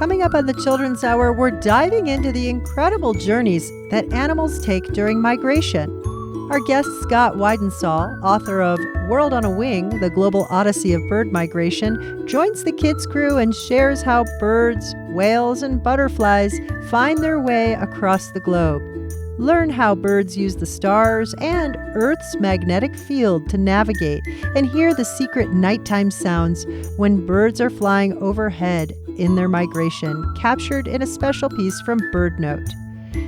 Coming up on the Children's Hour, we're diving into the incredible journeys that animals take during migration. Our guest, Scott Weidensaul, author of World on a Wing, The Global Odyssey of Bird Migration, joins the kids' crew and shares how birds, whales, and butterflies find their way across the globe. Learn how birds use the stars and Earth's magnetic field to navigate, and hear the secret nighttime sounds when birds are flying overhead in their migration, captured in a special piece from BirdNote.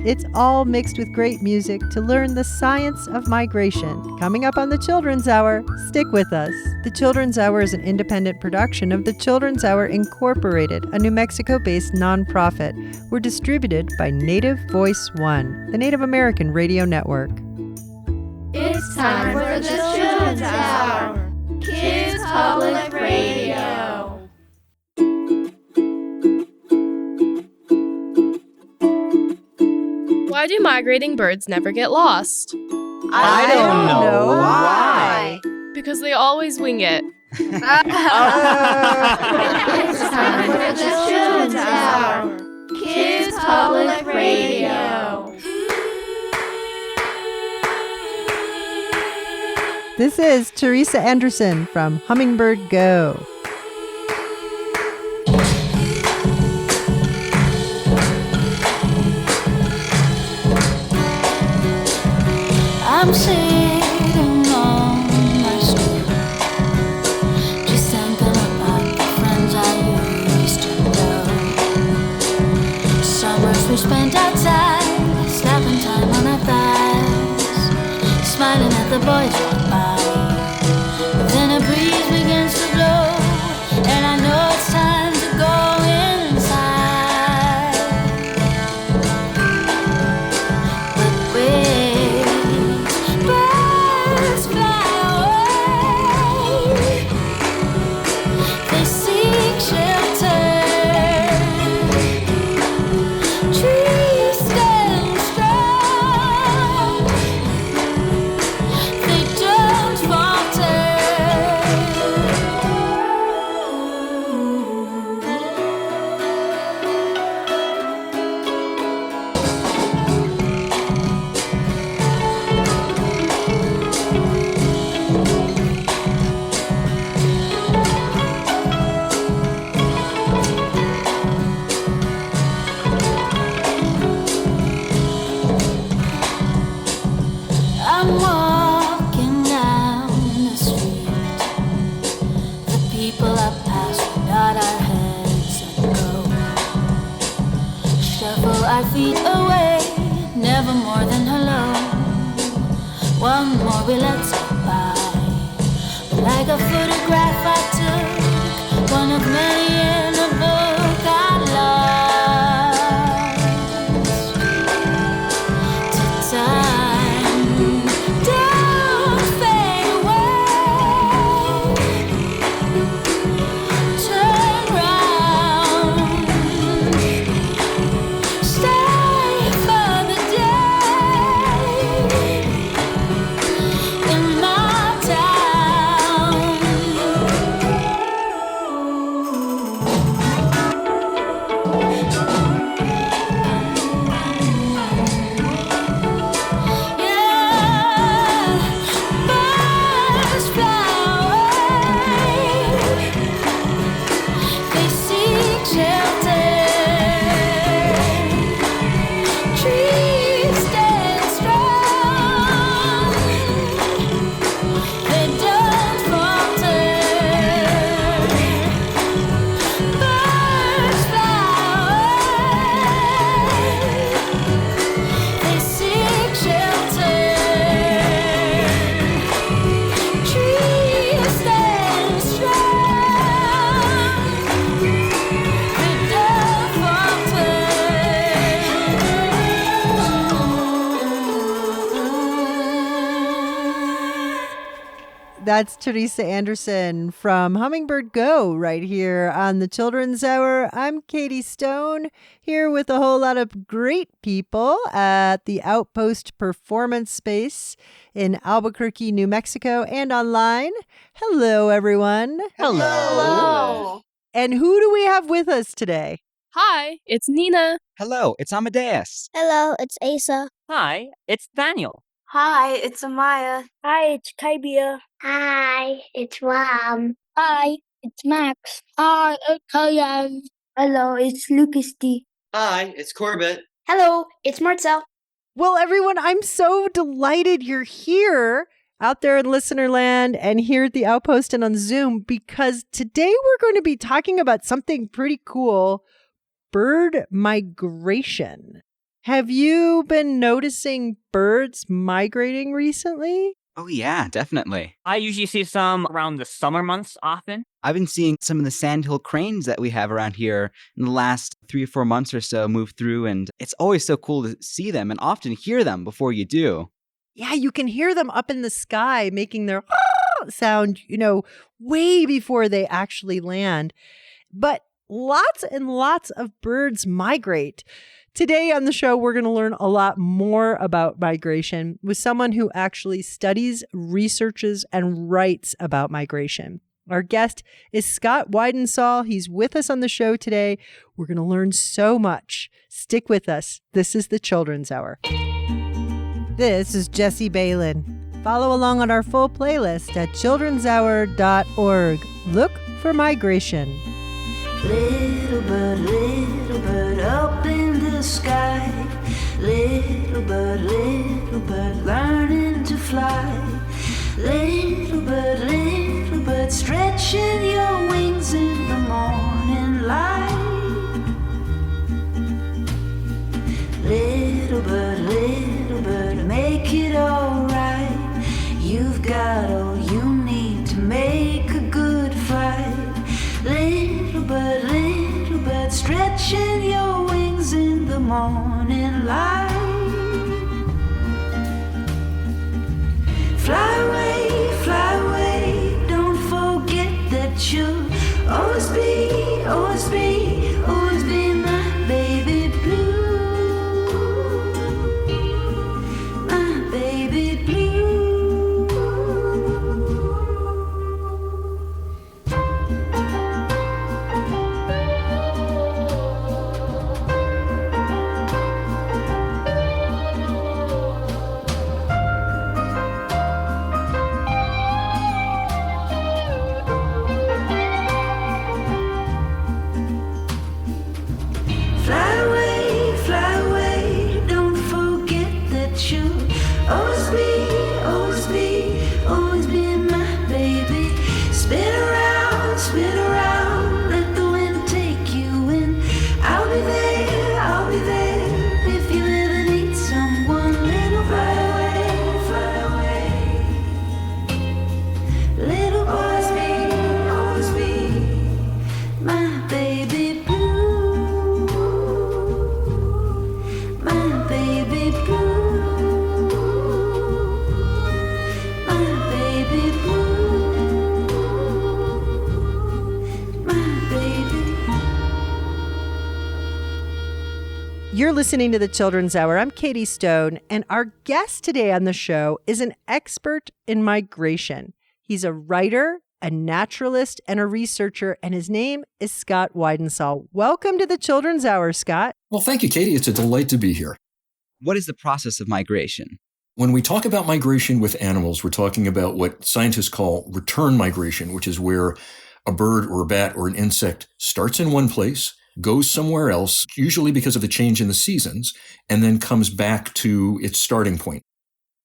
It's all mixed with great music to learn the science of migration. Coming up on the Children's Hour, stick with us. The Children's Hour is an independent production of the Children's Hour Incorporated, a New Mexico-based nonprofit. We're distributed by Native Voice One, the Native American radio network. It's time for the Children's Hour, Kids Public Radio. Why do migrating birds never get lost? I don't know why. Because they always wing it. It's time for the Children's Hour, Kids Public Radio. This is Teresa Anderson from Hummingbird Go. I'm sitting on my stool, just thinking about the friends I used to know. Summers we spent outside, slapping time on our thighs, smiling at the boys walk by. Then a breeze begins to blow, and I know it's time to go inside. But wait, birds fly away. They seek shelter. Trees stand strong. They don't falter. I'm walking down the street. The people I pass, we nod our heads and go. Shuffle our feet away, never more than hello. One more we let slip by. But like a photograph I took, one of many in a book I lost to time. Don't fade away. Turn round. Stay for the day in my town. Yeah, birds fly away. They seek shelter. Trees stand strong. They don't falter. Birds fly away. They seek shelter. Trees stand strong. They don't falter. That's Teresa Anderson from Hummingbird Go right here on the Children's Hour. I'm Katie Stone here with a whole lot of great people at the Outpost Performance Space in Albuquerque, New Mexico, and online. Hello, everyone. Hello. And who do we have with us today? Hi, it's Nina. Hello, it's Amadeus. Hello, it's Asa. Hi, it's Daniel. Hi, it's Amaya. Hi, it's Kybia. Hi, it's Ram. Hi, it's Max. Hi, it's Kayan. Hello, it's Lucas D. Hi, it's Corbett. Hello, it's Marcel. Well, everyone, I'm so delighted you're here out there in listener land and here at the Outpost and on Zoom, because today we're going to be talking about something pretty cool: bird migration. Have you been noticing birds migrating recently? Oh yeah, definitely. I usually see some around the summer months often. I've been seeing some of the sandhill cranes that we have around here in the last 3 or 4 months or so move through, and it's always so cool to see them and often hear them before you do. Yeah, you can hear them up in the sky making their sound, way before they actually land. But lots and lots of birds migrate. Today on the show, we're going to learn a lot more about migration with someone who actually studies, researches, and writes about migration. Our guest is Scott Weidensaul. He's with us on the show today. We're going to learn so much. Stick with us. This is the Children's Hour. This is Jessie Balin. Follow along on our full playlist at childrenshour.org. Look for migration. Little bird up in the sky. Little bird, learning to fly. Little bird, stretching your wings in the morning light. Little bird, make it alright. You've got all you need to make a good fight. Little bird, stretching your wings in the morning light. Fly away, don't forget that you'll always be my baby blue. My baby blue. Fly away, don't forget that you'll always be my baby. Spin around, let the wind take you in. I'll be there if you ever need someone. Little fly away. Little boy, always be my baby blue. My baby blue. My baby blue. My baby. You're listening to the Children's Hour. I'm Katie Stone, and our guest today on the show is an expert in migration. He's a writer, a naturalist, and a researcher, and his name is Scott Weidensaul. Welcome to the Children's Hour, Scott. Well, thank you, Katie. It's a delight to be here. What is the process of migration? When we talk about migration with animals, we're talking about what scientists call return migration, which is where a bird or a bat or an insect starts in one place, goes somewhere else, usually because of the change in the seasons, and then comes back to its starting point.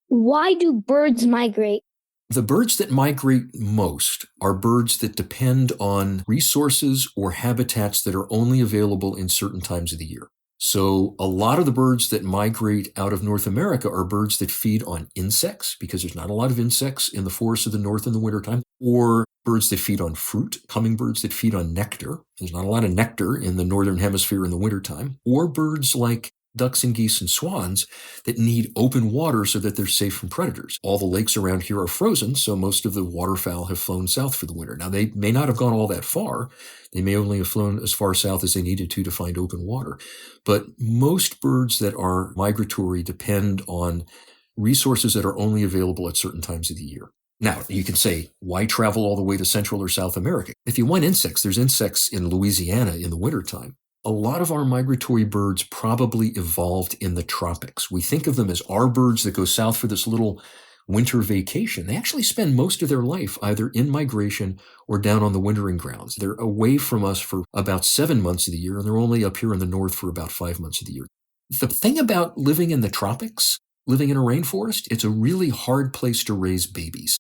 Why do birds migrate? The birds that migrate most are birds that depend on resources or habitats that are only available in certain times of the year. So a lot of the birds that migrate out of North America are birds that feed on insects, because there's not a lot of insects in the forests of the north in the wintertime, or birds that feed on fruit, hummingbirds that feed on nectar. There's not a lot of nectar in the northern hemisphere in the wintertime, or birds like ducks and geese and swans that need open water so that they're safe from predators. All the lakes around here are frozen, so most of the waterfowl have flown south for the winter. Now, they may not have gone all that far. They may only have flown as far south as they needed to find open water. But most birds that are migratory depend on resources that are only available at certain times of the year. Now, you can say, why travel all the way to Central or South America? If you want insects, there's insects in Louisiana in the wintertime. a lot of our migratory birds probably evolved in the tropics. We think of them as our birds that go south for this little winter vacation. They actually spend most of their life either in migration or down on the wintering grounds. They're away from us for about 7 months of the year, and they're only up here in the north for about 5 months of the year. The thing about living in the tropics, living in a rainforest, it's a really hard place to raise babies.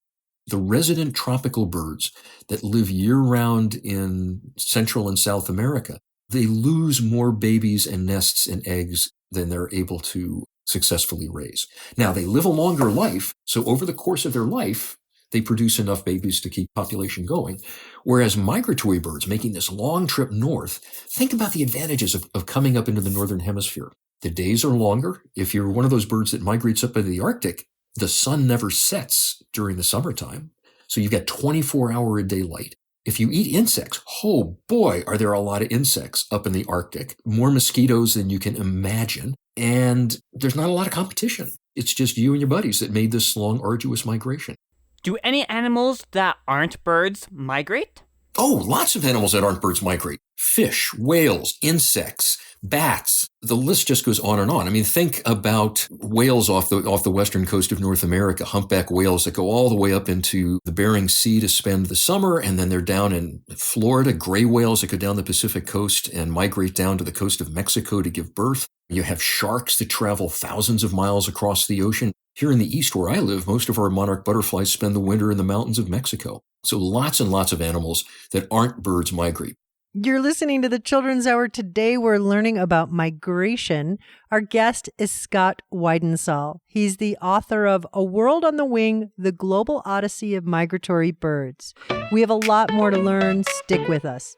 The resident tropical birds that live year-round in Central and South America, they lose more babies and nests and eggs than they're able to successfully raise. Now, they live a longer life, so over the course of their life, they produce enough babies to keep population going. Whereas migratory birds making this long trip north, think about the advantages of coming up into the northern hemisphere. The days are longer. If you're one of those birds that migrates up into the Arctic, the sun never sets during the summertime. So you've got 24-hour-a-day light. If you eat insects, oh boy, are there a lot of insects up in the Arctic. More mosquitoes than you can imagine. And there's not a lot of competition. It's just you and your buddies that made this long, arduous migration. Do any animals that aren't birds migrate? Oh, lots of animals that aren't birds migrate. Fish, whales, insects, bats. The list just goes on and on. I mean, think about whales off the western coast of North America, humpback whales that go all the way up into the Bering Sea to spend the summer, and then they're down in Florida, gray whales that go down the Pacific coast and migrate down to the coast of Mexico to give birth. You have sharks that travel thousands of miles across the ocean. Here in the east where I live, most of our monarch butterflies spend the winter in the mountains of Mexico. So lots and lots of animals that aren't birds migrate. You're listening to the Children's Hour. Today we're learning about migration. Our guest is Scott Weidensaul. He's the author of A World on the Wing, The Global Odyssey of Migratory Birds. We have a lot more to learn. Stick with us.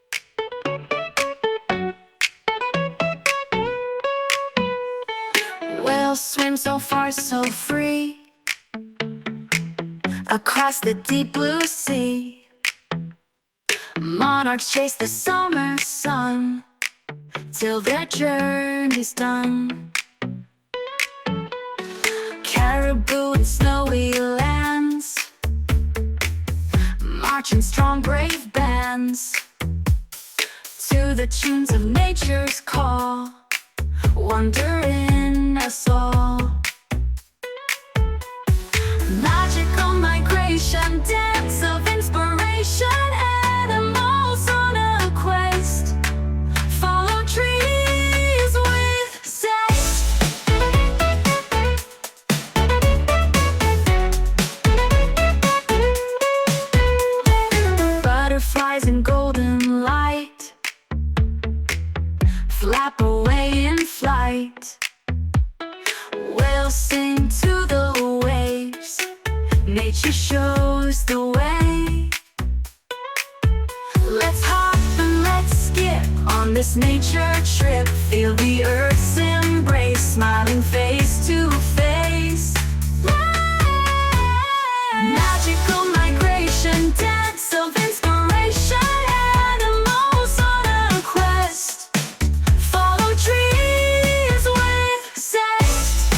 Whales swim so far, so free, across the deep blue sea. Monarchs chase the summer sun till their journey's done. Caribou in snowy lands march in strong, brave bands to the tunes of nature's call, wonder in us all. Magical migration, dance of inspiration, animals on a quest, follow trees with zest. Butterflies in golden light flap away in flight. Whales sing to the waves, nature shows the way. Let's hop and let's skip on this nature trip. Feel the earth's embrace, smiling face to face. Magical migration, dance of inspiration, animals on a quest, follow trees with zest.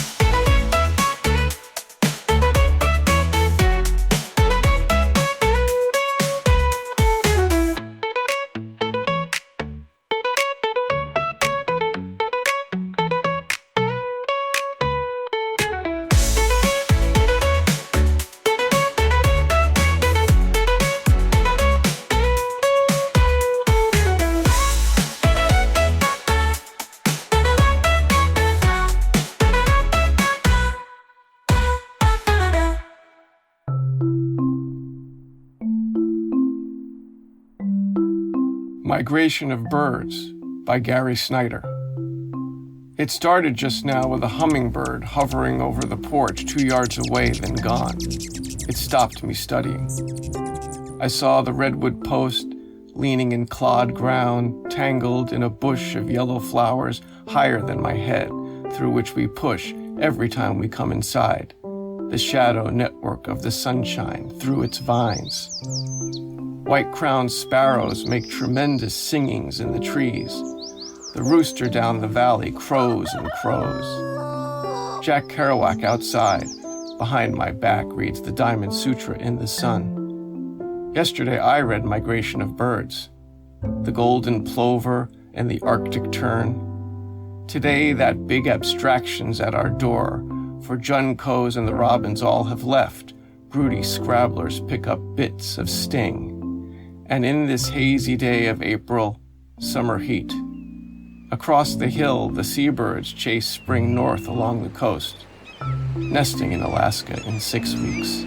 Migration of Birds by Gary Snyder. It started just now with a hummingbird hovering over the porch 2 yards away, then gone. It stopped me studying. I saw the redwood post leaning in clod ground, tangled in a bush of yellow flowers higher than my head, through which we push every time we come inside. The shadow network of the sunshine through its vines. White-crowned sparrows make tremendous singings in the trees. The rooster down the valley crows and crows. Jack Kerouac outside, behind my back, reads the Diamond Sutra in the sun. Yesterday I read Migration of Birds. The golden plover and the Arctic tern. Today that big abstraction's at our door, for juncos and the robins all have left. Broody scrabblers pick up bits of sting. And in this hazy day of April, summer heat. Across the hill, the seabirds chase spring north along the coast, nesting in Alaska in 6 weeks.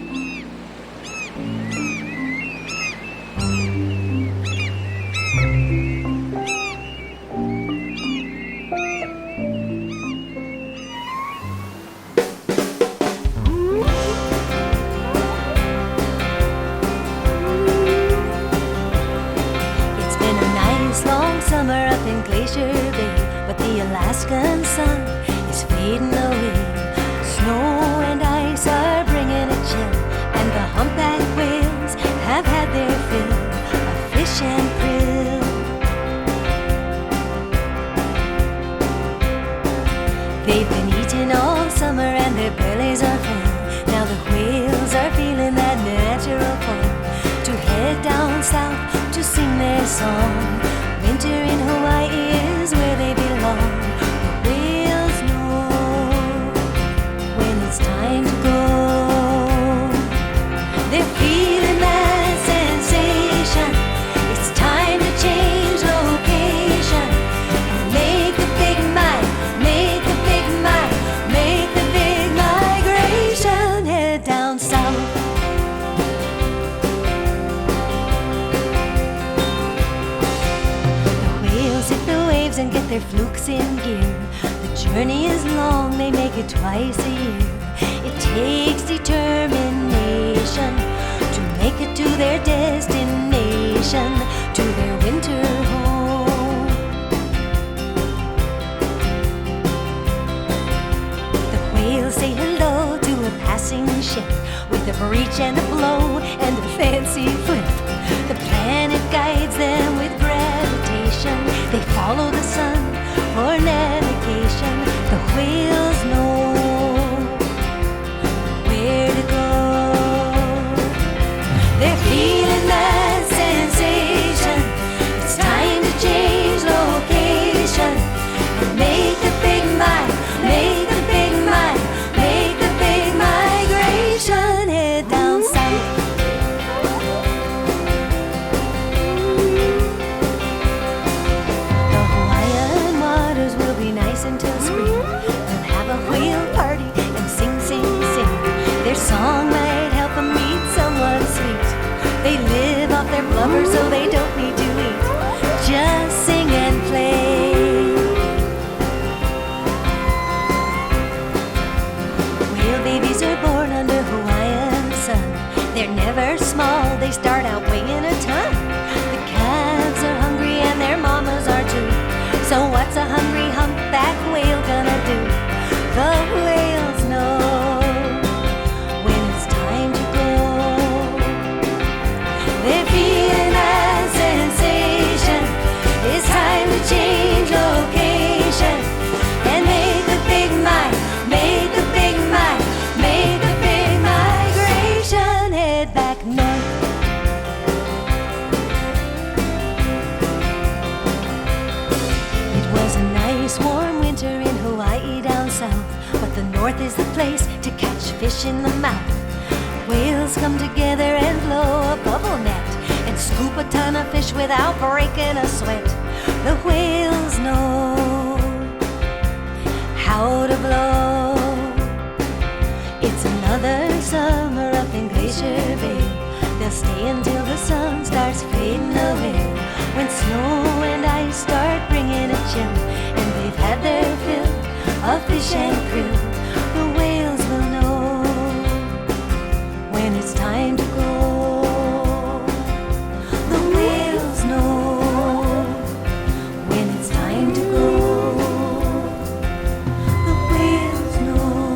Summer up in Glacier Bay, but the Alaskan sun is fading away. Snow and ice are bringing a chill, and the humpback whales have had their fill of fish and krill. They've been eating all summer and their bellies are full. Now the whales are feeling that natural pull to head down south to sing their song. Winter in Hawaii is where they belong. The whales know when it's time to go. They're feeling that sensation. It's time to change location and make the big make the big make the big migration. Head down south. And get their flukes in gear. The journey is long, they make it twice a year. It takes determination to make it to their destination, to their winter home. The whales say hello to a passing ship with a breach and a blow and a fancy flip. The planet guides them with gravitation. They follow the sun for navigation. The whales know where to go. They're feeling that sensation. It's time to change location and make the big make the big make the big migration. Head down south. Until spring, they'll have a whale party and sing, sing, sing. Their song might help them meet someone sweet. They live off their blubber, so they don't need to eat. Just sing and play. Whale babies are born under Hawaiian sun. They're never small, they start out weighing a ton. The calves are hungry and their mamas are too. So what's a hungry humpback whale gonna do? The whales know when it's time to go. They're feeling that sensation. It's time to change location and make the big make the big make the big migration. Head back north. Warm winter in Hawaii down south, but the north is the place to catch fish in the mouth. Whales come together and blow a bubble net and scoop a ton of fish without breaking a sweat. The whales know how to blow. It's another summer up in Glacier Bay. They'll stay until the sun starts fading away, when snow and ice start bringing a chill, and they've had their fill of fish and krill. The whales will know when it's time to go. The whales know when it's time to go. The whales know.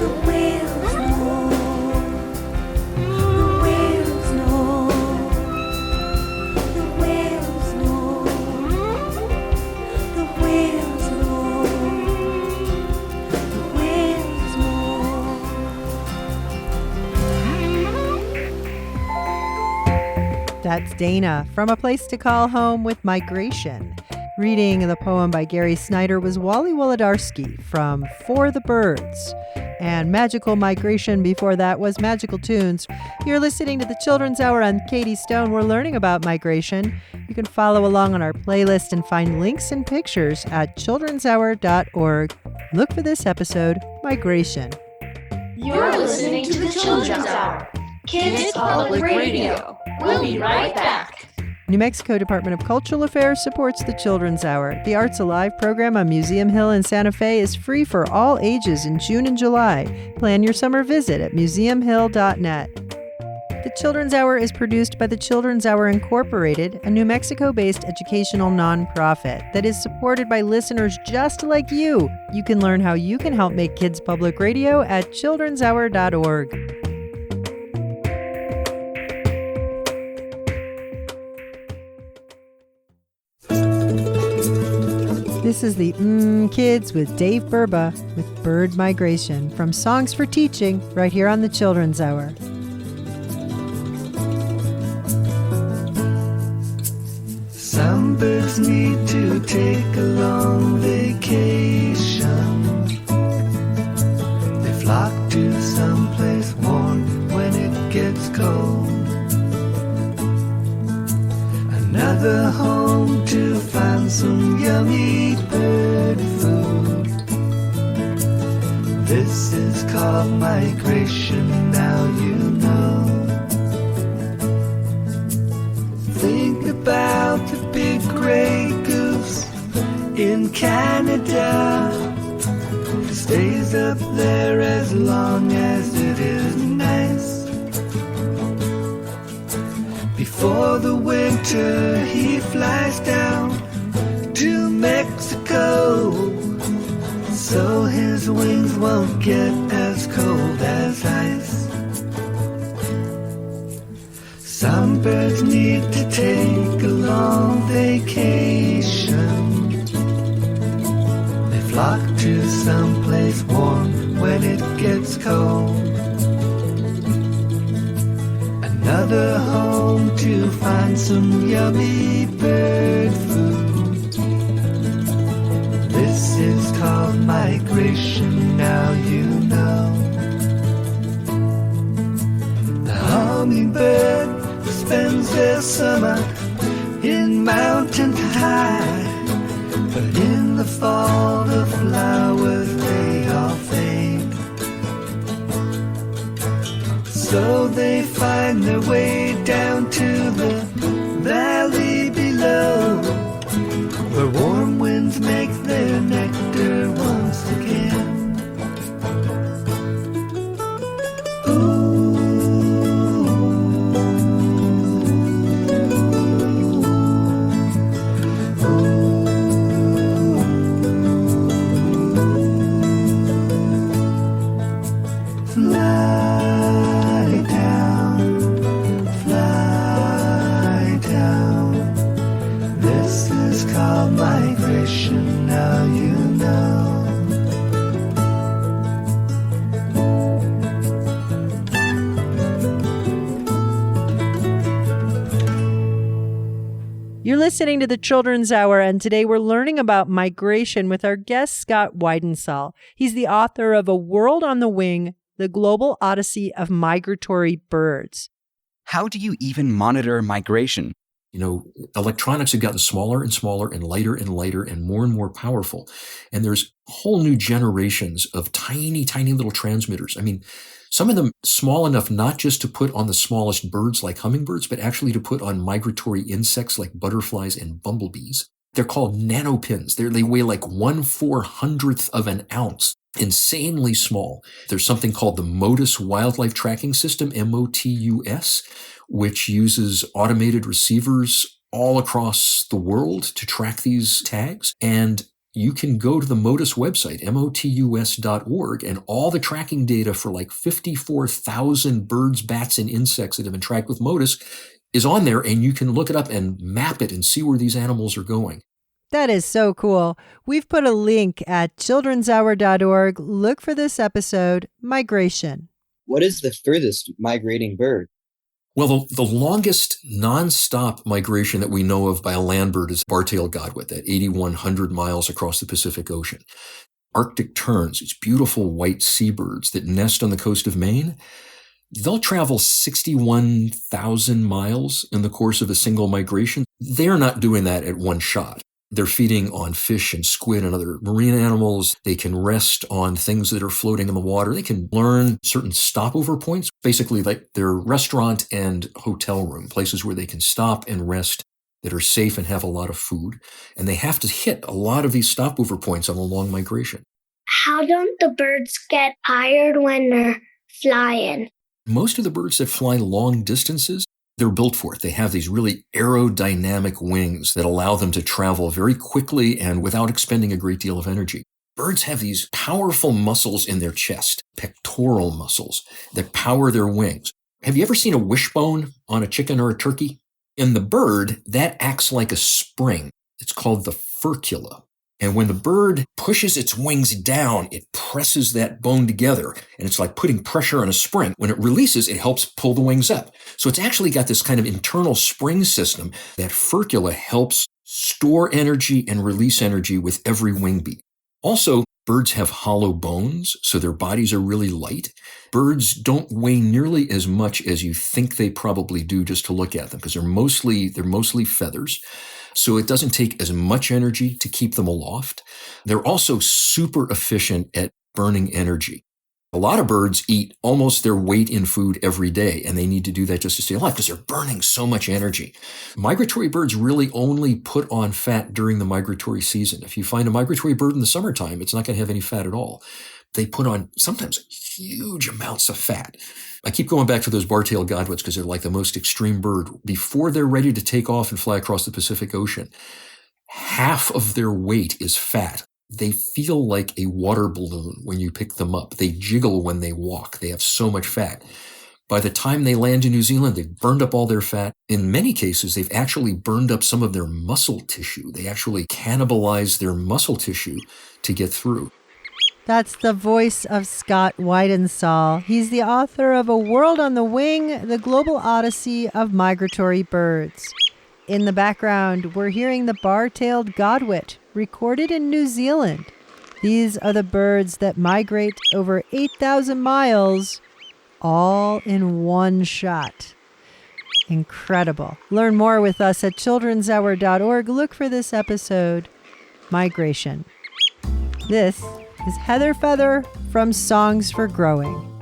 The whales know. The whales know. The whales know. The whales know. That's Dana from A Place to Call Home with Migration. Reading the poem by Gary Snyder was Wally Wolodarski from For the Birds. And Magical Migration before that was Magical Tunes. You're listening to the Children's Hour on Katie Stone. We're learning about migration. You can follow along on our playlist and find links and pictures at childrenshour.org. Look for this episode, Migration. You're listening to the Children's Hour, Kids Public Radio. We'll be right back. New Mexico Department of Cultural Affairs supports the Children's Hour. The Arts Alive program on Museum Hill in Santa Fe is free for all ages in June and July. Plan your summer visit at museumhill.net. The Children's Hour is produced by the Children's Hour Incorporated, a New Mexico-based educational nonprofit that is supported by listeners just like you. You can learn how you can help make kids public radio at childrenshour.org. This is the Kids with Dave Burba with Bird Migration from Songs for Teaching right here on the Children's Hour. Some birds need to take a long vacation. They flock to someplace warm when it gets cold. Another home to find some yummy bird food. This is called migration, now you know. Think about the big gray goose in Canada. He stays up there as long as it is nice. Before the winter he flies down to Mexico, so his wings won't get as cold as ice. Some birds need to take a long vacation. They flock to someplace warm when it gets cold. Another home to find some yummy bird food. This is called migration, now you know. The hummingbird spends their summer in mountains high, but in the fall the flowers they all fade. So they find their way down to the valley below, where warm winds make their nectar once again. Migration, now you know. You're listening to the Children's Hour, and today we're learning about migration with our guest, Scott Weidensaul. He's the author of A World on the Wing, The Global Odyssey of Migratory Birds. How do you even monitor migration? You know, electronics have gotten smaller and smaller and lighter and more powerful. And there's whole new generations of tiny, tiny little transmitters. I mean, some of them small enough not just to put on the smallest birds like hummingbirds, but actually to put on migratory insects like butterflies and bumblebees. They're called nanopins. They weigh like 1/400th of an ounce. Insanely small. There's something called the MODUS Wildlife Tracking System, MOTUS, which uses automated receivers all across the world to track these tags. And you can go to the MODUS website, motus.org, and all the tracking data for like 54,000 birds, bats, and insects that have been tracked with MODUS is on there, and you can look it up and map it and see where these animals are going. That is so cool. We've put a link at childrenshour.org. Look for this episode, Migration. What is the furthest migrating bird? Well, the longest nonstop migration that we know of by a land bird is bar-tailed godwit, that 8,100 miles across the Pacific Ocean. Arctic terns, these beautiful white seabirds that nest on the coast of Maine, they'll travel 61,000 miles in the course of a single migration. They're not doing that at one shot. They're feeding on fish and squid and other marine animals. They can rest on things that are floating in the water. They can learn certain stopover points, basically like their restaurant and hotel room, places where they can stop and rest that are safe and have a lot of food. And they have to hit a lot of these stopover points on a long migration. How don't the birds get tired when they're flying? Most of the birds that fly long distances, they're built for it. They have these really aerodynamic wings that allow them to travel very quickly and without expending a great deal of energy. Birds have these powerful muscles in their chest, pectoral muscles, that power their wings. Have you ever seen a wishbone on a chicken or a turkey? In the bird, that acts like a spring. It's called the furcula. And when the bird pushes its wings down, it presses that bone together. And it's like putting pressure on a spring. When it releases, it helps pull the wings up. So it's actually got this kind of internal spring system. That furcula helps store energy and release energy with every wing beat. Also, birds have hollow bones, so their bodies are really light. Birds don't weigh nearly as much as you think they probably do just to look at them, because they're mostly feathers. So it doesn't take as much energy to keep them aloft. They're also super efficient at burning energy. A lot of birds eat almost their weight in food every day, and they need to do that just to stay alive because they're burning so much energy. Migratory birds really only put on fat during the migratory season. If you find a migratory bird in the summertime, it's not going to have any fat at all. They put on sometimes huge amounts of fat. I keep going back to those bar-tailed godwits because they're like the most extreme bird. Before they're ready to take off and fly across the Pacific Ocean, half of their weight is fat. They feel like a water balloon when you pick them up. They jiggle when they walk. They have so much fat. By the time they land in New Zealand, they've burned up all their fat. In many cases, they've actually burned up some of their muscle tissue. They actually cannibalize their muscle tissue to get through. That's the voice of Scott Weidensaul. He's the author of A World on the Wing, The Global Odyssey of Migratory Birds. In the background, we're hearing the bar-tailed godwit, recorded in New Zealand. These are the birds that migrate over 8,000 miles, all in one shot. Incredible. Learn more with us at childrenshour.org. Look for this episode, Migration. This is Heather Feather from Songs for Growing.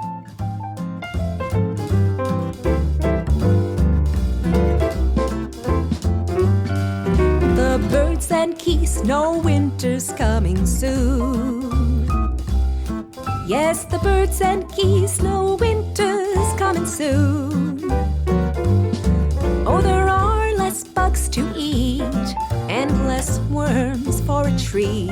The birds and geese know winter's coming soon. Yes, the birds and geese know winter's coming soon. Oh, there are less bugs to eat and less worms for a treat.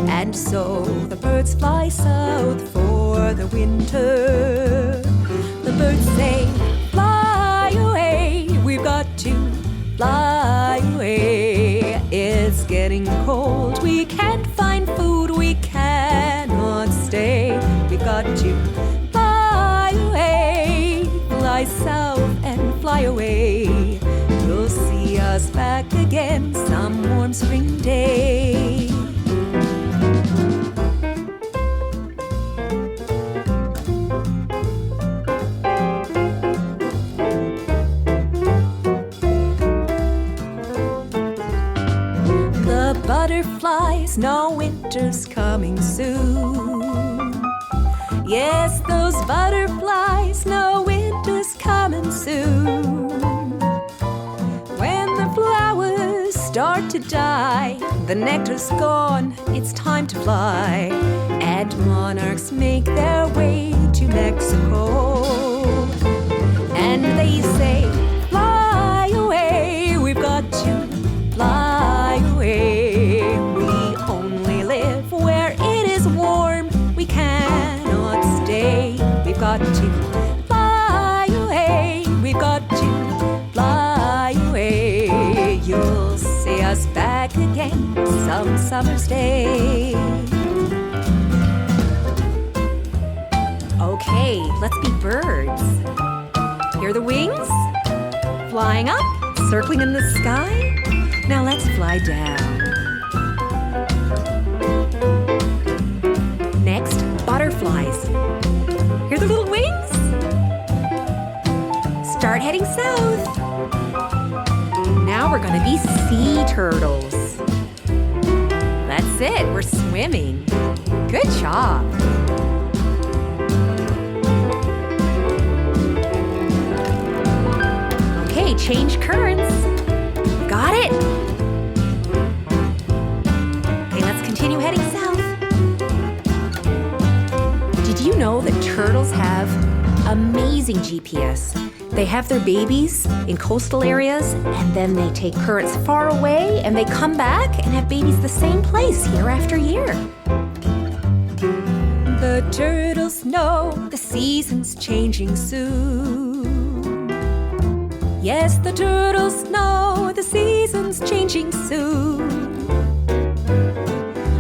And so the birds fly south for the winter. The birds say, fly away, we've got to fly away. It's getting cold, we can't find food, we cannot stay. We've got to fly away, fly south and fly away. You'll see us back again some warm spring day. Butterflies know winter's coming soon. Yes, those butterflies know winter's coming soon. When the flowers start to die, the nectar's gone, it's time to fly. And monarchs make their way to Mexico. And they say, fly away, we've got to fly away. We only live where it is warm. We cannot stay. We've got to fly away. We've got to fly away. You'll see us back again some summer's day. Okay, let's be birds. Hear the wings? Flying up, circling in the sky. Now let's fly down. Next, butterflies. Hear the little wings? Start heading south. Now we're gonna be sea turtles. That's it, we're swimming. Good job. Okay, change currents. Got it? Okay, let's continue heading south. Did you know that turtles have amazing GPS? They have their babies in coastal areas, and then they take currents far away, and they come back and have babies the same place year after year. The turtles know the season's changing soon. Yes, the turtles know the season's changing soon.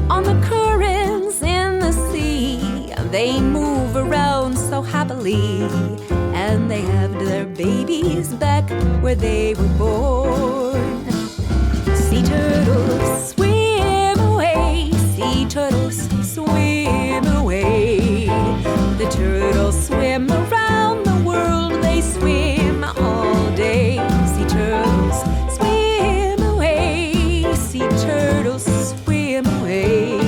On the currents in the sea, they move around so happily, and they have their babies back where they were born. Sea turtles swim away, sea turtles swim away. The turtles swim around the world, they swim all day. Sea turtles swim away, sea turtles swim away.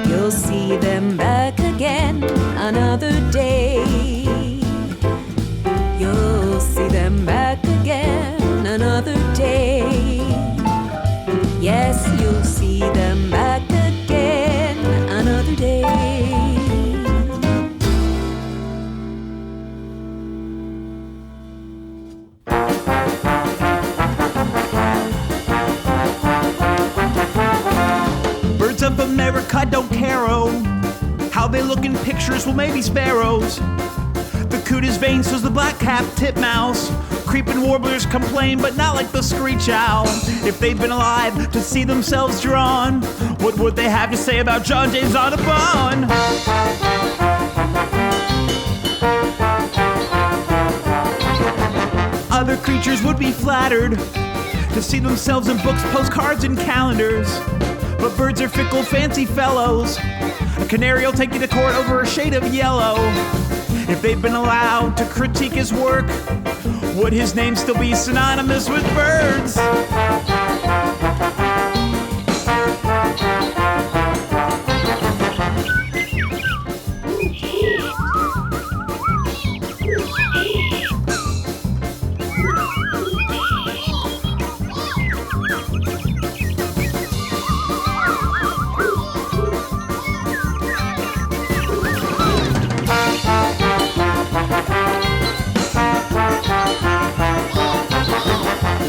You'll see them back again another day. You'll see them back again another day. Yes, you'll see them back again another day. Birds of America don't care-o how they look in pictures, well maybe sparrows. The coot is vain, so's the black-capped titmouse. Creeping warblers complain, but not like the screech owl. If they'd been alive to see themselves drawn, what would they have to say about John James Audubon? Other creatures would be flattered to see themselves in books, postcards, and calendars. But birds are fickle, fancy fellows. A canary will take you to court over a shade of yellow. If they'd been allowed to critique his work, would his name still be synonymous with birds?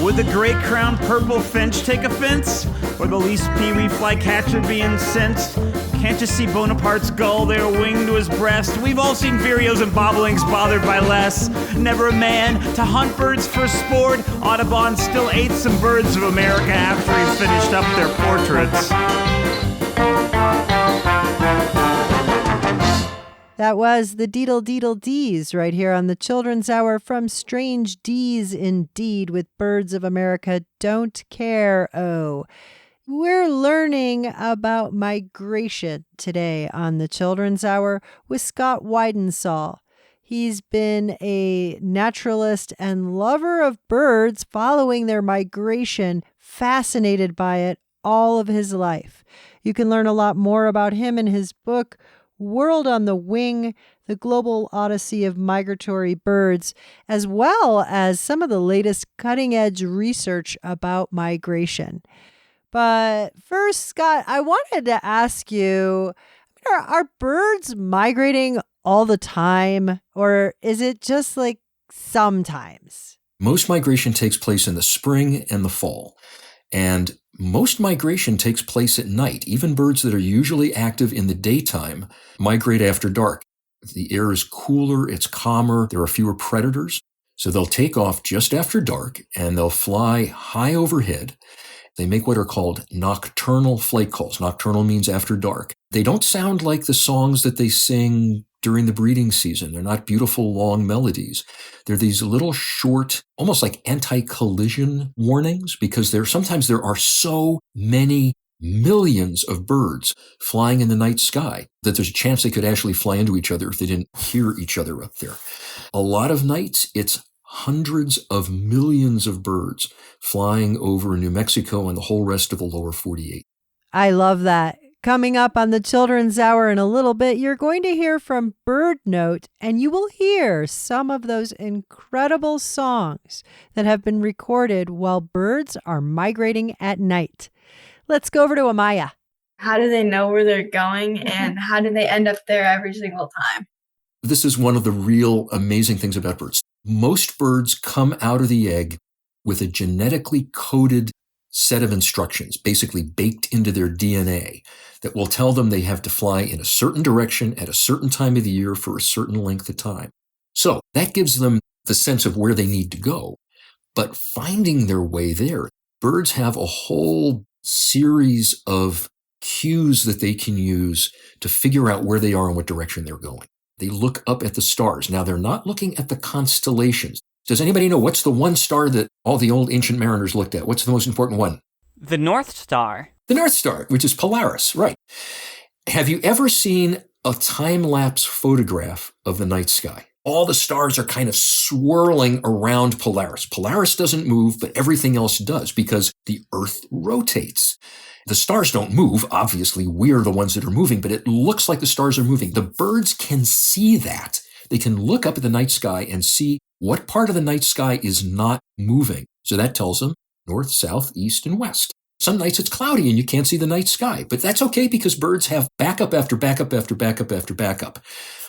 Would the great crowned purple finch take offense? Or the least peewee flycatcher be incensed? Can't you see Bonaparte's gull there winged to his breast? We've all seen vireos and bobolinks bothered by less. Never a man to hunt birds for sport. Audubon still ate some birds of America after he finished up their portraits. That was the Deedle Deedle Dees right here on the Children's Hour from Strange Dees Indeed with Birds of America Don't Care. Oh, we're learning about migration today on the Children's Hour with Scott Weidensaul. He's been a naturalist and lover of birds, following their migration, fascinated by it all of his life. You can learn a lot more about him in his book, World on the Wing, The Global Odyssey of Migratory Birds, as well as some of the latest cutting-edge research about migration. But first, Scott, I wanted to ask you, are birds migrating all the time, or is it just like sometimes? Most migration takes place in the spring and the fall. And most migration takes place at night. Even birds that are usually active in the daytime migrate after dark. The air is cooler, it's calmer, there are fewer predators. So they'll take off just after dark and they'll fly high overhead. They make what are called nocturnal flight calls. Nocturnal means after dark. They don't sound like the songs that they sing during the breeding season. They're not beautiful, long melodies. They're these little short, almost like anti-collision warnings, because sometimes there are so many millions of birds flying in the night sky that there's a chance they could actually fly into each other if they didn't hear each other up there. A lot of nights, it's hundreds of millions of birds flying over New Mexico and the whole rest of the lower 48. I love that. Coming up on the Children's Hour in a little bit, you're going to hear from Bird Note, and you will hear some of those incredible songs that have been recorded while birds are migrating at night. Let's go over to Amaya. How do they know where they're going, and how do they end up there every single time? This is one of the real amazing things about birds. Most birds come out of the egg with a genetically coded set of instructions, basically baked into their DNA, that will tell them they have to fly in a certain direction at a certain time of the year for a certain length of time. So that gives them the sense of where they need to go. But finding their way there, birds have a whole series of cues that they can use to figure out where they are and what direction they're going. They look up at the stars. Now, they're not looking at the constellations. Does anybody know what's the one star that all the old ancient mariners looked at? What's the most important one? The North Star. The North Star, which is Polaris, right. Have you ever seen a time-lapse photograph of the night sky? All the stars are kind of swirling around Polaris. Polaris doesn't move, but everything else does because the Earth rotates. The stars don't move. Obviously, we're the ones that are moving, but it looks like the stars are moving. The birds can see that. They can look up at the night sky and see what part of the night sky is not moving. So that tells them north, south, east, and west. Some nights it's cloudy and you can't see the night sky, but that's okay because birds have backup after backup after backup after backup.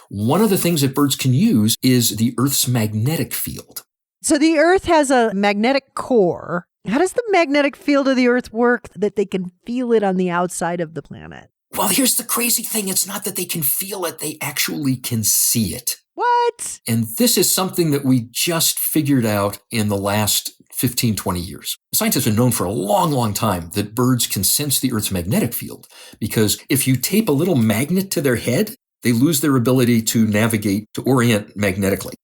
One of the things that birds can use is the Earth's magnetic field. So the Earth has a magnetic core. How does the magnetic field of the Earth work that they can feel it on the outside of the planet? Well, here's the crazy thing. It's not that they can feel it. They actually can see it. What? And this is something that we just figured out in the last 15, 20 years. Scientists have known for a long, long time that birds can sense the Earth's magnetic field because if you tape a little magnet to their head, they lose their ability to navigate, to orient magnetically.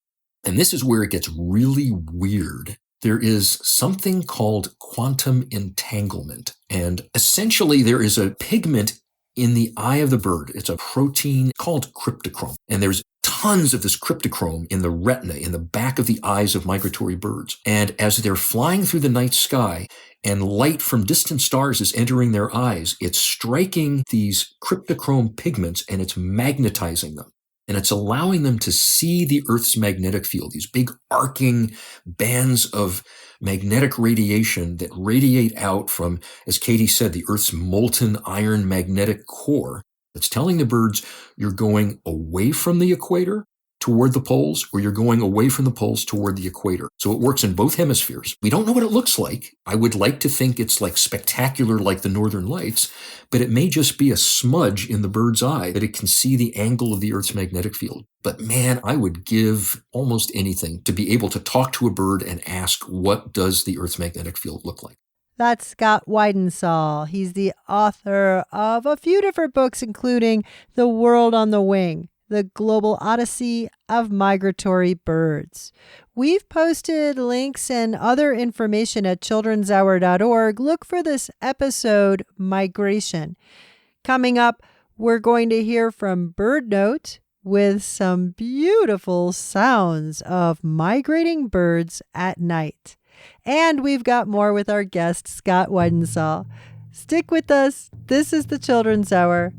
And this is where it gets really weird. There is something called quantum entanglement. And essentially, there is a pigment in the eye of the bird. It's a protein called cryptochrome. And there's tons of this cryptochrome in the retina, in the back of the eyes of migratory birds. And as they're flying through the night sky and light from distant stars is entering their eyes, it's striking these cryptochrome pigments and it's magnetizing them. And it's allowing them to see the Earth's magnetic field, these big arcing bands of magnetic radiation that radiate out from, as Katie said, the Earth's molten iron magnetic core. It's telling the birds you're going away from the equator toward the poles, or you're going away from the poles toward the equator. So it works in both hemispheres. We don't know what it looks like. I would like to think it's like spectacular like the Northern Lights, but it may just be a smudge in the bird's eye that it can see the angle of the Earth's magnetic field. But man, I would give almost anything to be able to talk to a bird and ask, what does the Earth's magnetic field look like? That's Scott Weidensaul. He's the author of a few different books, including The World on the Wing, The Global Odyssey of Migratory Birds. We've posted links and other information at childrenshour.org. Look for this episode, Migration. Coming up, we're going to hear from Bird Note with some beautiful sounds of migrating birds at night. And we've got more with our guest, Scott Weidensaul. Stick with us. This is the Children's Hour.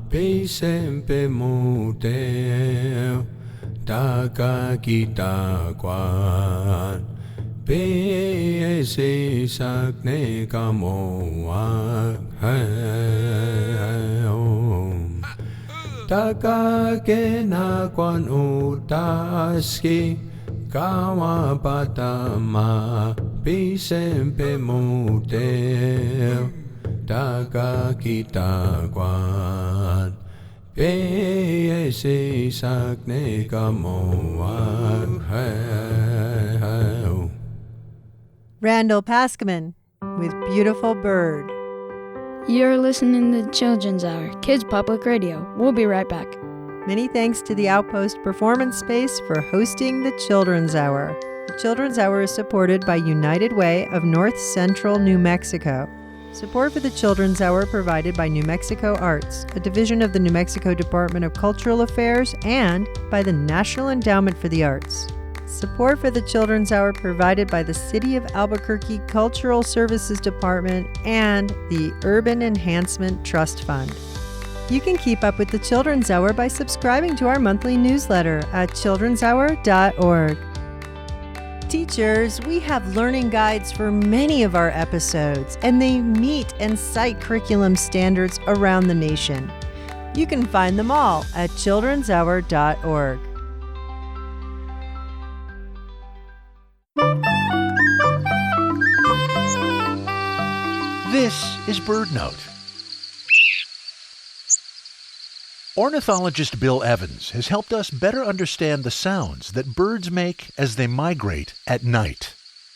Pesempe mute Taka kita kwan Pese sakne kamoak Taka kena kwan utaski Kawa patama Pisempe muteo Takakita kwan Pese sakne kamoak heo. Randall Paskman with Beautiful Bird. You're listening to Children's Hour, Kids Public Radio. We'll be right back. Many thanks to the Outpost Performance Space for hosting the Children's Hour. The Children's Hour is supported by United Way of North Central New Mexico. Support for the Children's Hour provided by New Mexico Arts, a division of the New Mexico Department of Cultural Affairs, and by the National Endowment for the Arts. Support for the Children's Hour provided by the City of Albuquerque Cultural Services Department and the Urban Enhancement Trust Fund. You can keep up with the Children's Hour by subscribing to our monthly newsletter at childrenshour.org. Teachers, we have learning guides for many of our episodes, and they meet and cite curriculum standards around the nation. You can find them all at childrenshour.org. This is BirdNote. Ornithologist Bill Evans has helped us better understand the sounds that birds make as they migrate at night.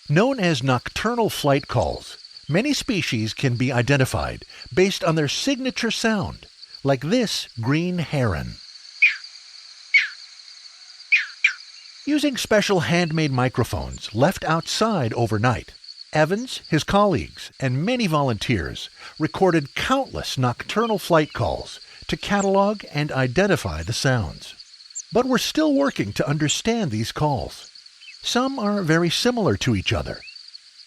Known as nocturnal flight calls, many species can be identified based on their signature sound, like this green heron. Using special handmade microphones left outside overnight, Evans, his colleagues, and many volunteers recorded countless nocturnal flight calls to catalog and identify the sounds. But we're still working to understand these calls. Some are very similar to each other.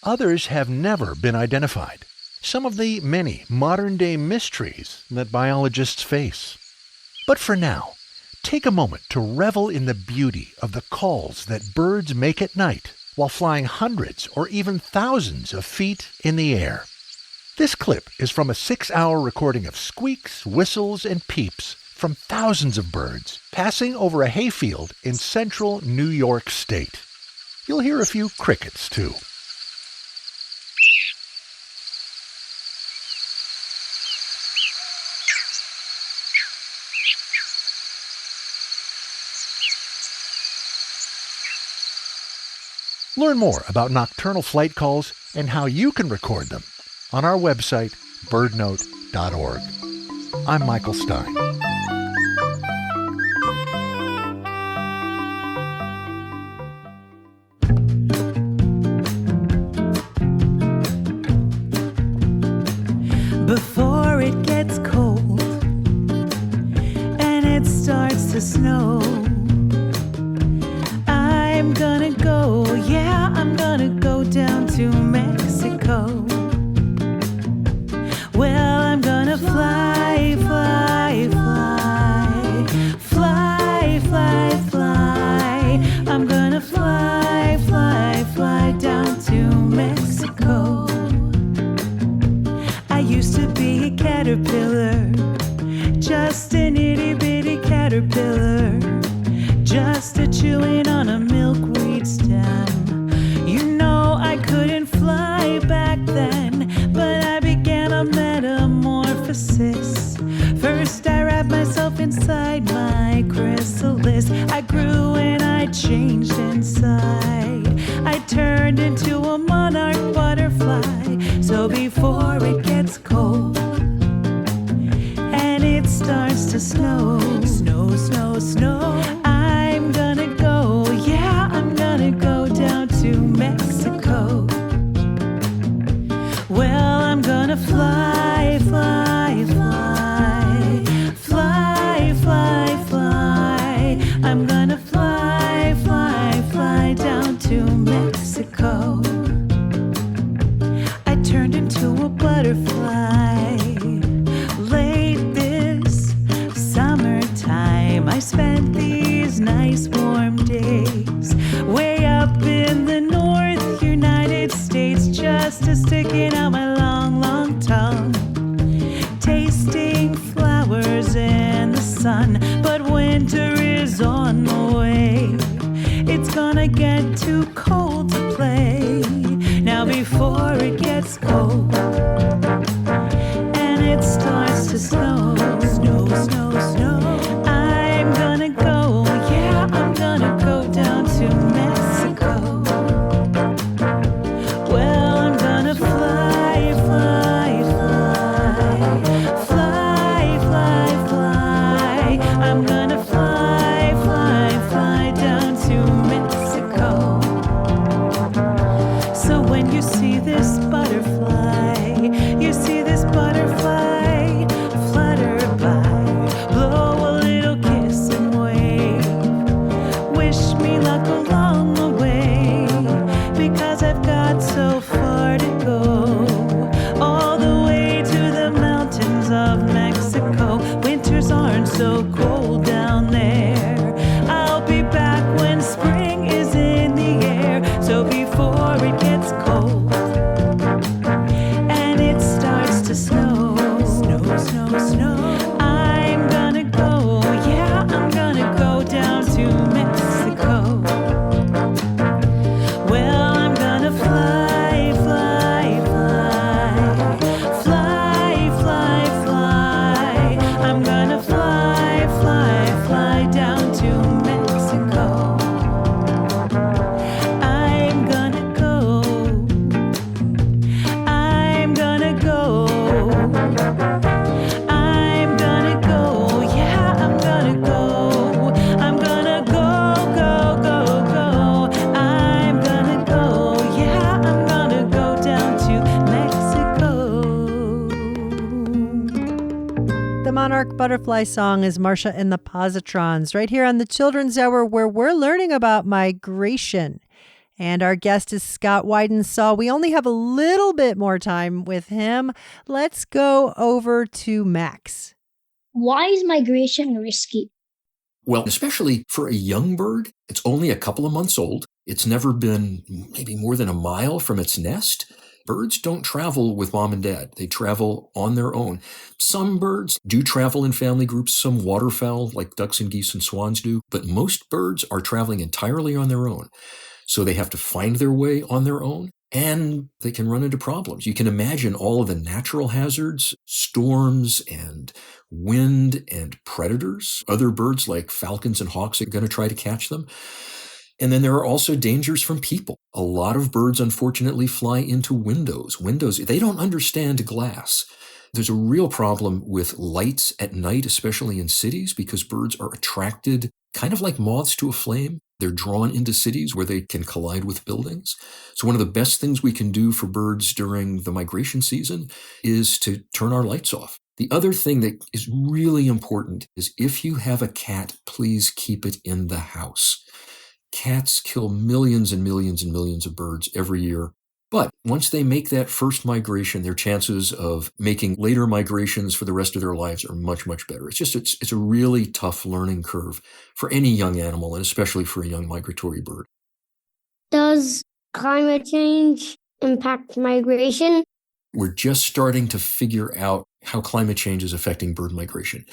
Others have never been identified. Some of the many modern-day mysteries that biologists face. But for now, take a moment to revel in the beauty of the calls that birds make at night while flying hundreds or even thousands of feet in the air. This clip is from a 6-hour recording of squeaks, whistles, and peeps from thousands of birds passing over a hayfield in central New York State. You'll hear a few crickets, too. Learn more about nocturnal flight calls and how you can record them on our website, birdnote.org. I'm Michael Stein. Before it gets cold and it starts to snow, I'm gonna go, yeah, I'm gonna go down to Mexico. Well, I'm gonna fly, fly, fly, fly, fly, fly. I'm gonna fly, fly, fly down to Mexico. I used to be a caterpillar, just an itty-bitty caterpillar, just a chewing on a milkweed stem. You know I couldn't fly back then, but I began a metamorphosis. First I wrapped myself inside my chrysalis. I grew and I changed inside. I turned into a monarch butterfly. So before it gets cold and it starts to snow, snow, snow, snow, I'm gonna go, yeah, I'm gonna go down to Mexico. Well, I'm gonna fly, fly, fly, fly, fly, fly. I'm gonna fly, fly, fly down to Mexico. I turned into a butterfly late this summertime. I spent these nice warm days way up in the North United States, just sticking out my long, long tongue, tasting flowers in the sun. But winter is on the way. It's gonna get too cold to play. Now gets cold and it starts to snow, snow, snow, snow. I'm gonna go, yeah, I'm gonna go down to Mexico. Well, I'm gonna fly, fly, fly, fly, fly, fly. I'm gonna fly, fly, fly down to Mexico. So when you see this butterfly, you see this butterfly flutter by, blow a little kiss and wave. Wish me luck along the way, because I've got so far to go, all the way to the mountains of Mexico. Winters aren't so cold down there. I'll be back when spring is in the air. So before it gets cold and it starts to snow, snow, snow, snow, I'm gonna go, yeah, I'm gonna go down to Mexico. Well, I'm gonna fly, fly, fly, fly, fly, fly. I'm gonna fly, fly, fly down to Mexico. I'm gonna go. I'm gonna go. I'm gonna go. Yeah, I'm gonna go. I'm gonna go, go, go, go. I'm gonna go. Yeah, I'm gonna go down to Mexico. The Monarch Butterfly Song is Marcia and the Positrons, right here on the Children's Hour, where we're learning about migration. And our guest is Scott Weidensaw. We only have a little bit more time with him. Let's go over to Max. Why is migration risky? Well, especially for a young bird, it's only a couple of months old. It's never been maybe more than a mile from its nest. Birds don't travel with mom and dad. They travel on their own. Some birds do travel in family groups. Some waterfowl, like ducks and geese and swans, do. But most birds are traveling entirely on their own. So they have to find their way on their own, and they can run into problems. You can imagine all of the natural hazards, storms and wind and predators. Other birds like falcons and hawks are going to try to catch them. And then there are also dangers from people. A lot of birds, unfortunately, fly into windows. They don't understand glass. There's a real problem with lights at night, especially in cities, because birds are attracted, kind of like moths to a flame. They're drawn into cities where they can collide with buildings. So one of the best things we can do for birds during the migration season is to turn our lights off. The other thing that is really important is if you have a cat, please keep it in the house. Cats kill millions and millions and millions of birds every year. But once they make that first migration, their chances of making later migrations for the rest of their lives are much, much better. It's a really tough learning curve for any young animal, and especially for a young migratory bird. Does climate change impact migration? We're just starting to figure out how climate change is affecting bird migration.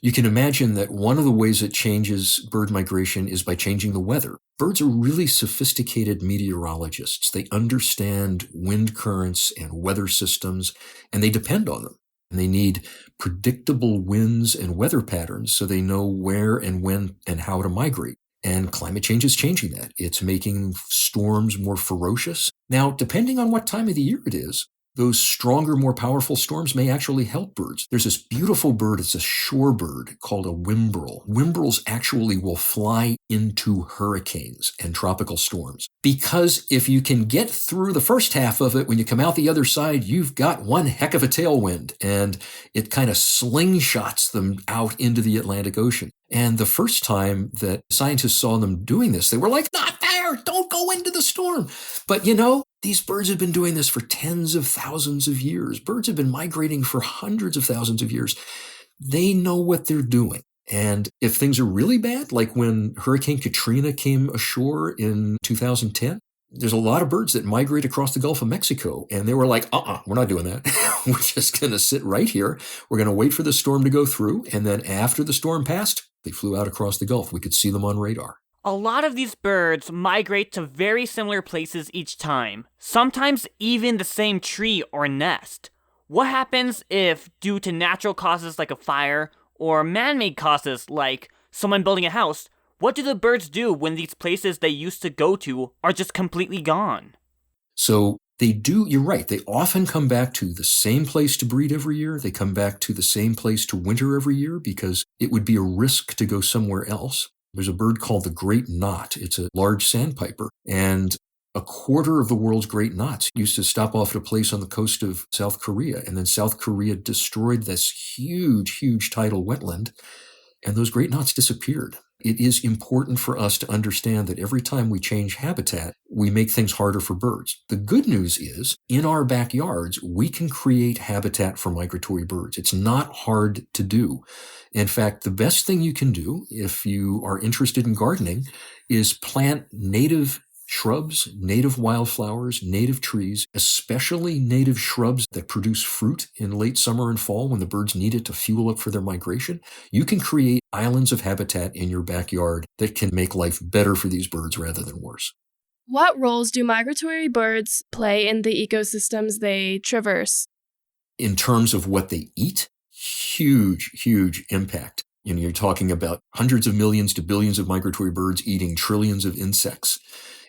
You can imagine that one of the ways it changes bird migration is by changing the weather. Birds are really sophisticated meteorologists. They understand wind currents and weather systems, and they depend on them. And they need predictable winds and weather patterns so they know where and when and how to migrate. And climate change is changing that. It's making storms more ferocious. Now, depending on what time of the year it is, those stronger, more powerful storms may actually help birds. There's this beautiful bird, it's a shorebird called a whimbrel. Whimbrels actually will fly into hurricanes and tropical storms. Because if you can get through the first half of it, when you come out the other side, you've got one heck of a tailwind, and it kind of slingshots them out into the Atlantic Ocean. And the first time that scientists saw them doing this, they were like, not there, don't go into the storm. But these birds have been doing this for tens of thousands of years. Birds have been migrating for hundreds of thousands of years. They know what they're doing. And if things are really bad, like when Hurricane Katrina came ashore in 2010, there's a lot of birds that migrate across the Gulf of Mexico. And they were like, we're not doing that. We're just going to sit right here. We're going to wait for the storm to go through. And then after the storm passed, they flew out across the Gulf. We could see them on radar. A lot of these birds migrate to very similar places each time, sometimes even the same tree or nest. What happens if, due to natural causes like a fire, or man-made causes like someone building a house, what do the birds do when these places they used to go to are just completely gone? So you're right, they often come back to the same place to breed every year. They come back to the same place to winter every year because it would be a risk to go somewhere else. There's a bird called the great knot. It's a large sandpiper, and a quarter of the world's great knots used to stop off at a place on the coast of South Korea, and then South Korea destroyed this huge tidal wetland, and those great knots disappeared. It is important for us to understand that every time we change habitat, we make things harder for birds. The good news is, in our backyards, we can create habitat for migratory birds. It's not hard to do. In fact, the best thing you can do, if you are interested in gardening, is plant native shrubs, native wildflowers, native trees, especially native shrubs that produce fruit in late summer and fall when the birds need it to fuel up for their migration. You can create islands of habitat in your backyard that can make life better for these birds rather than worse. What roles do migratory birds play in the ecosystems they traverse? In terms of what they eat, huge impact. You're talking about hundreds of millions to billions of migratory birds eating trillions of insects.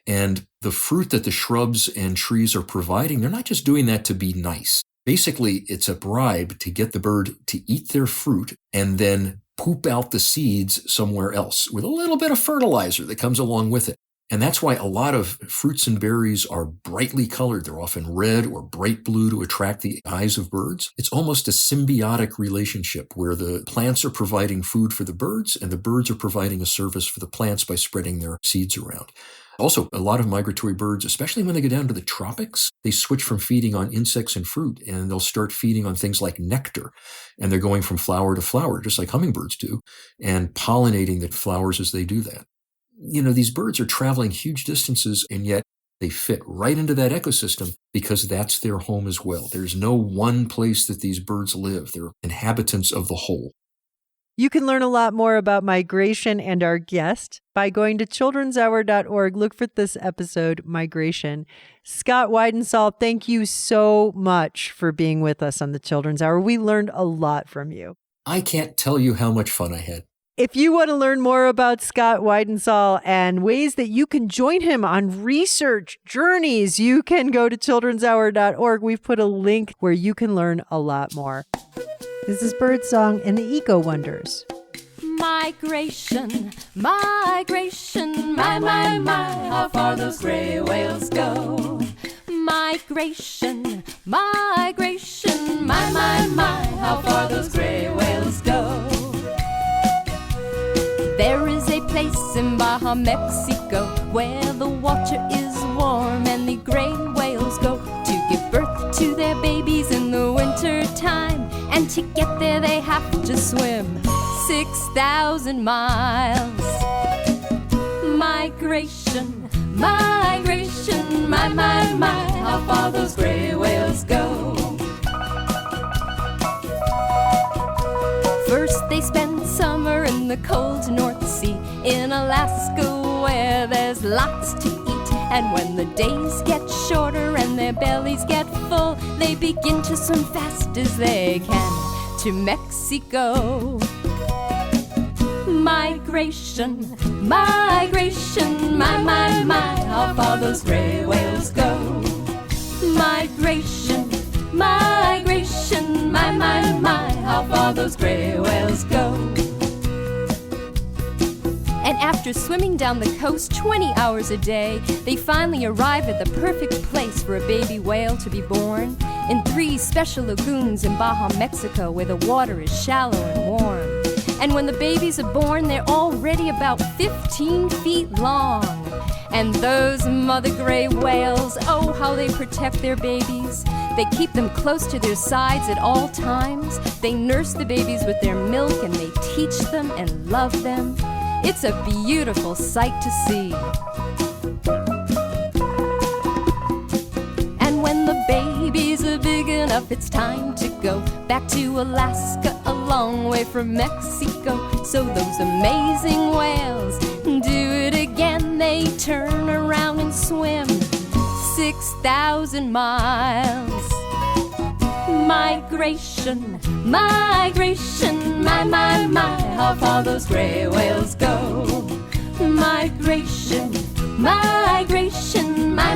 And the fruit that the shrubs and trees are providing, they're not just doing that to be nice. Basically, it's a bribe to get the bird to eat their fruit and then poop out the seeds somewhere else with a little bit of fertilizer that comes along with it. And that's why a lot of fruits and berries are brightly colored. They're often red or bright blue to attract the eyes of birds. It's almost a symbiotic relationship where the plants are providing food for the birds and the birds are providing a service for the plants by spreading their seeds around. Also, a lot of migratory birds, especially when they go down to the tropics, they switch from feeding on insects and fruit, and they'll start feeding on things like nectar. And they're going from flower to flower, just like hummingbirds do, and pollinating the flowers as they do that. These birds are traveling huge distances, and yet they fit right into that ecosystem because that's their home as well. There's no one place that these birds live. They're inhabitants of the whole. You can learn a lot more about migration and our guest by going to childrenshour.org. Look for this episode, Migration. Scott Weidensaul, thank you so much for being with us on the Children's Hour. We learned a lot from you. I can't tell you how much fun I had. If you want to learn more about Scott Weidensaul and ways that you can join him on research journeys, you can go to childrenshour.org. We've put a link where you can learn a lot more. This is Birdsong and the Eco Wonders. Migration, migration, my, how far those gray whales go. Migration, migration, my, how far those gray whales go. There is a place in Baja, Mexico, where the water is warm and the gray whales go to give birth to their babies in the winter time. And to get there they have to swim 6,000 miles. Migration, migration, my, how far those gray whales go. First they spend summer in the cold North Sea, in Alaska where there's lots to eat. And when the days get shorter and their bellies get full, they begin to swim fast as they can to Mexico. Migration, migration, my, how far those gray whales go. Migration, migration, my, how far those gray whales go. And after swimming down the coast 20 hours a day, they finally arrive at the perfect place for a baby whale to be born, in 3 special lagoons in Baja, Mexico, where the water is shallow and warm. And when the babies are born, they're already about 15 feet long. And those mother gray whales, oh, how they protect their babies. They keep them close to their sides at all times. They nurse the babies with their milk, and they teach them and love them. It's a beautiful sight to see. And when the babies are big enough, it's time to go back to Alaska, a long way from Mexico. So those amazing whales do it again. they turn around and swim 6,000 miles. Migration, migration, my, how far those gray whales go. Migration, migration, my,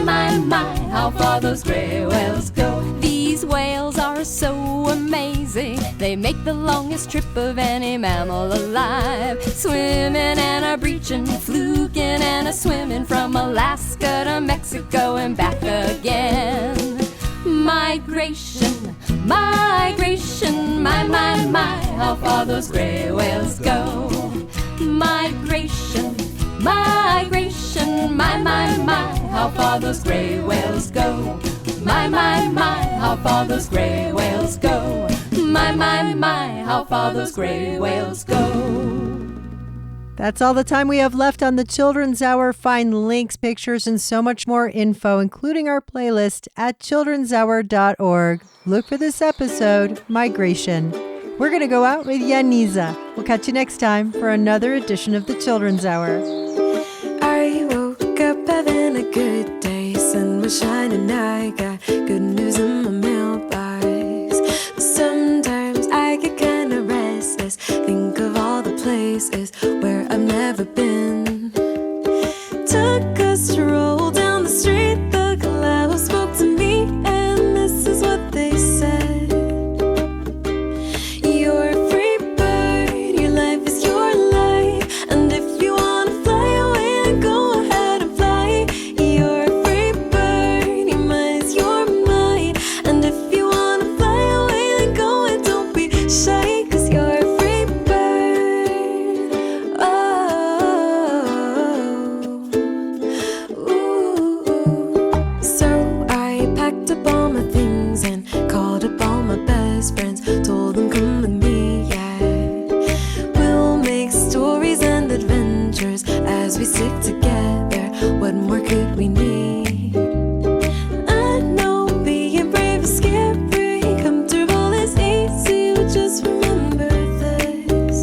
how far those gray whales go. These whales are so amazing, they make the longest trip of any mammal alive. Swimming and a breaching, fluking and a swimming from Alaska to Mexico and back again. Migration, migration, my, how far those gray whales go. Migration, migration, my, how far those gray whales go. My, how far those gray whales go. My, how far those gray whales go. That's all the time we have left on the Children's Hour. Find links, pictures, and so much more info, including our playlist, at childrenshour.org. Look for this episode, Migration. We're going to go out with Yaniza. We'll catch you next time for another edition of the Children's Hour. I woke up having a good day. Sun was shining, I got good news in my mailbox. But sometimes I get kinda restless. Think of all the places where I've never been. Took a stroll down the street, the clouds spoke to me, and this is what they said. You're a free bird, your life is your life, and if you wanna fly away, then go ahead and fly. You're a free bird, your mind is your mind, and if you wanna fly away, then go and don't be shy, 'cause you're a free bird. So I packed up all my things and called up all my best friends. Told them come with me, yeah. We'll make stories and adventures as we stick together. What more could we need? I know being brave is scary, comfortable is easy, but just remember this.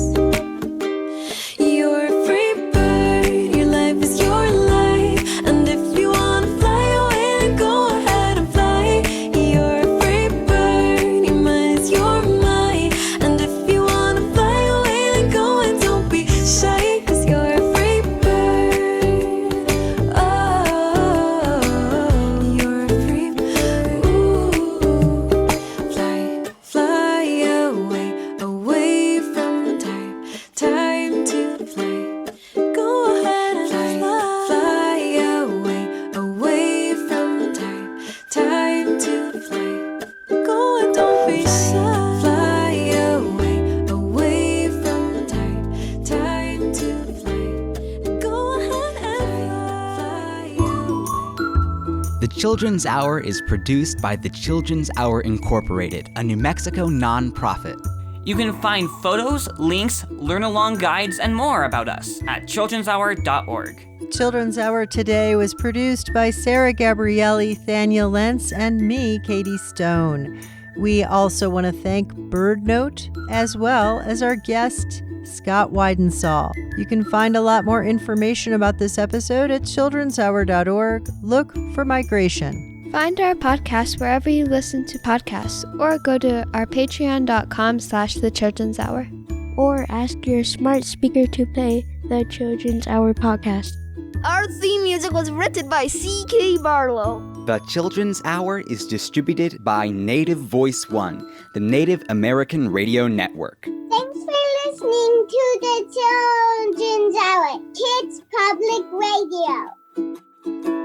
You're a free bird, your life is your life, and if you wanna fly away, then go ahead and fly. You're a free bird, your mind is your mind, and if you wanna fly away, then go and don't be shy, 'cause you're a free bird. You're a free bird. Fly away, away from time, time to fly. Go ahead and fly away, away from time, time to fly. Go and don't be shy. Fly away, away from time, time to fly. Go ahead and fly away. The Children's Hour is produced by the Children's Hour Incorporated, a New Mexico nonprofit. You can find photos, links, learn-along guides, and more about us at childrenshour.org. Children's Hour today was produced by Sarah Gabrielli, Thania Lentz, and me, Katie Stone. We also want to thank BirdNote, as well as our guest, Scott Weidensaw. You can find a lot more information about this episode at childrenshour.org. Look for Migration. Find our podcast wherever you listen to podcasts, or go to our patreon.com/The Children's Hour. Or ask your smart speaker to play the Children's Hour podcast. Our theme music was written by C.K. Barlow. The Children's Hour is distributed by Native Voice One, the Native American Radio Network. Thanks for listening to the Children's Hour, Kids Public Radio.